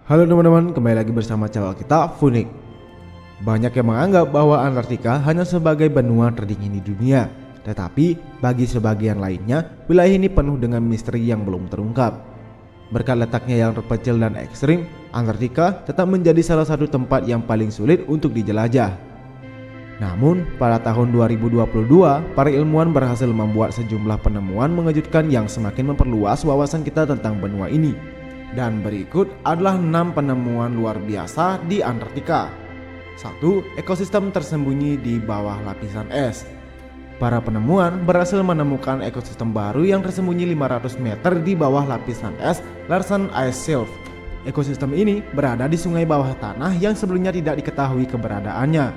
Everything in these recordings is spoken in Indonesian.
Halo teman-teman, kembali lagi bersama channel kita Funik. Banyak yang menganggap bahwa Antartika hanya sebagai benua terdingin di dunia, tetapi bagi sebagian lainnya, wilayah ini penuh dengan misteri yang belum terungkap. Berkat letaknya yang terpencil dan ekstrim, Antartika tetap menjadi salah satu tempat yang paling sulit untuk dijelajah. Namun, pada tahun 2022, para ilmuwan berhasil membuat sejumlah penemuan mengejutkan yang semakin memperluas wawasan kita tentang benua ini. Dan berikut adalah 6 penemuan luar biasa di Antartika. 1. Ekosistem tersembunyi di bawah lapisan es. Para penemuan berhasil menemukan ekosistem baru yang tersembunyi 500 meter di bawah lapisan es Larsen Ice Shelf. Ekosistem ini berada di sungai bawah tanah yang sebelumnya tidak diketahui keberadaannya.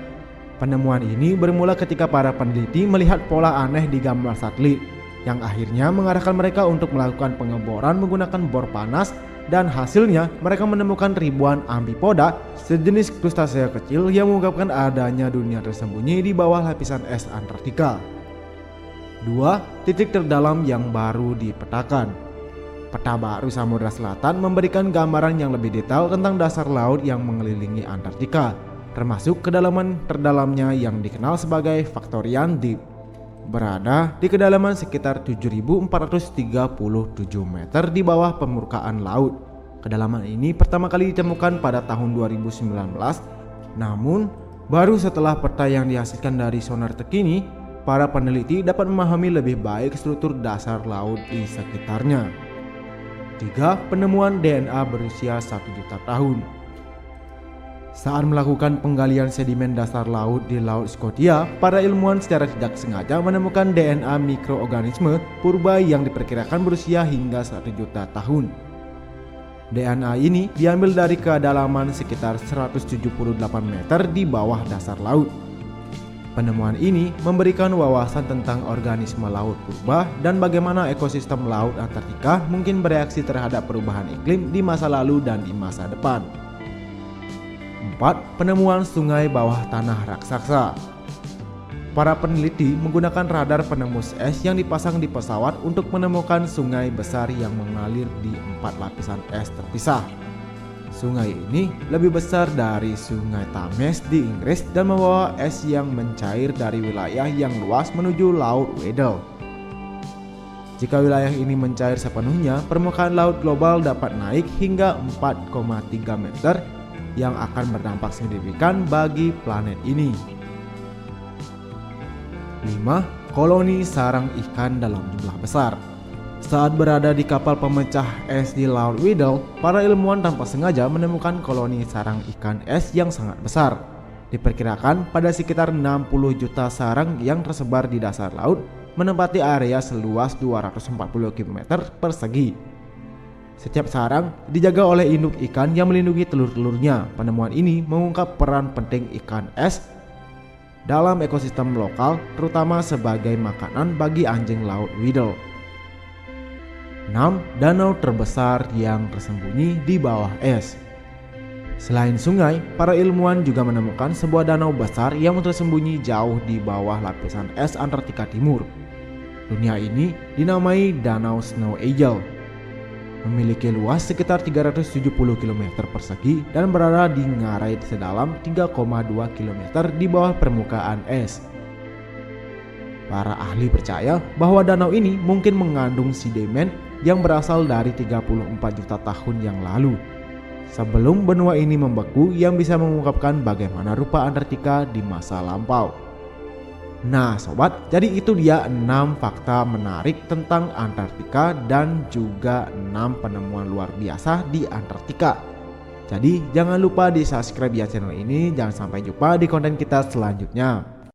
Penemuan ini bermula ketika para peneliti melihat pola aneh di gambar satelit, yang akhirnya mengarahkan mereka untuk melakukan pengeboran menggunakan bor panas, dan hasilnya mereka menemukan ribuan amfipoda, sejenis krustasea kecil yang mengungkapkan adanya dunia tersembunyi di bawah lapisan es Antartika. 2. Titik terdalam yang baru dipetakan. Peta baru Samudra Selatan memberikan gambaran yang lebih detail tentang dasar laut yang mengelilingi Antartika, termasuk kedalaman terdalamnya yang dikenal sebagai Victorian Deep, berada di kedalaman sekitar 7.437 meter di bawah permukaan laut. Kedalaman ini pertama kali ditemukan pada tahun 2019, namun baru setelah peta yang dihasilkan dari sonar terkini, para peneliti dapat memahami lebih baik struktur dasar laut di sekitarnya. 3. Penemuan DNA berusia 1 juta tahun. Saat melakukan penggalian sedimen dasar laut di Laut Scotia, para ilmuwan secara tidak sengaja menemukan DNA mikroorganisme purba yang diperkirakan berusia hingga 1 juta tahun. DNA ini diambil dari kedalaman sekitar 178 meter di bawah dasar laut. Penemuan ini memberikan wawasan tentang organisme laut purba dan bagaimana ekosistem laut Antartika mungkin bereaksi terhadap perubahan iklim di masa lalu dan di masa depan. 4. Penemuan sungai bawah tanah raksasa. Para peneliti menggunakan radar penembus es yang dipasang di pesawat untuk menemukan sungai besar yang mengalir di 4 lapisan es terpisah. Sungai ini lebih besar dari sungai Thames di Inggris dan membawa es yang mencair dari wilayah yang luas menuju Laut Weddell. Jika wilayah ini mencair sepenuhnya, permukaan laut global dapat naik hingga 4,3 meter yang akan berdampak signifikan bagi planet ini. 5. Koloni sarang ikan dalam jumlah besar. Saat berada di kapal pemecah es di Laut Weddell, para ilmuwan tanpa sengaja menemukan koloni sarang ikan es yang sangat besar. Diperkirakan pada sekitar 60 juta sarang yang tersebar di dasar laut, menempati area seluas 240 km persegi. Setiap sarang dijaga oleh induk ikan yang melindungi telur-telurnya. Penemuan ini mengungkap peran penting ikan es dalam ekosistem lokal, terutama sebagai makanan bagi anjing Laut Weddell. 6. Danau terbesar yang tersembunyi di bawah es. Selain sungai, para ilmuwan juga menemukan sebuah danau besar yang tersembunyi jauh di bawah lapisan es Antartika Timur. Dunia ini dinamai Danau Snow Eagle, memiliki luas sekitar 370 km persegi dan berada di ngarai sedalam 3,2 km di bawah permukaan es. Para ahli percaya bahwa danau ini mungkin mengandung sedimen yang berasal dari 34 juta tahun yang lalu, sebelum benua ini membeku, yang bisa mengungkapkan bagaimana rupa Antartika di masa lampau. Nah sobat, jadi itu dia 6 fakta menarik tentang Antartika dan juga 6 penemuan luar biasa di Antartika. Jadi jangan lupa di subscribe ya channel ini. Jangan sampai jumpa di konten kita selanjutnya.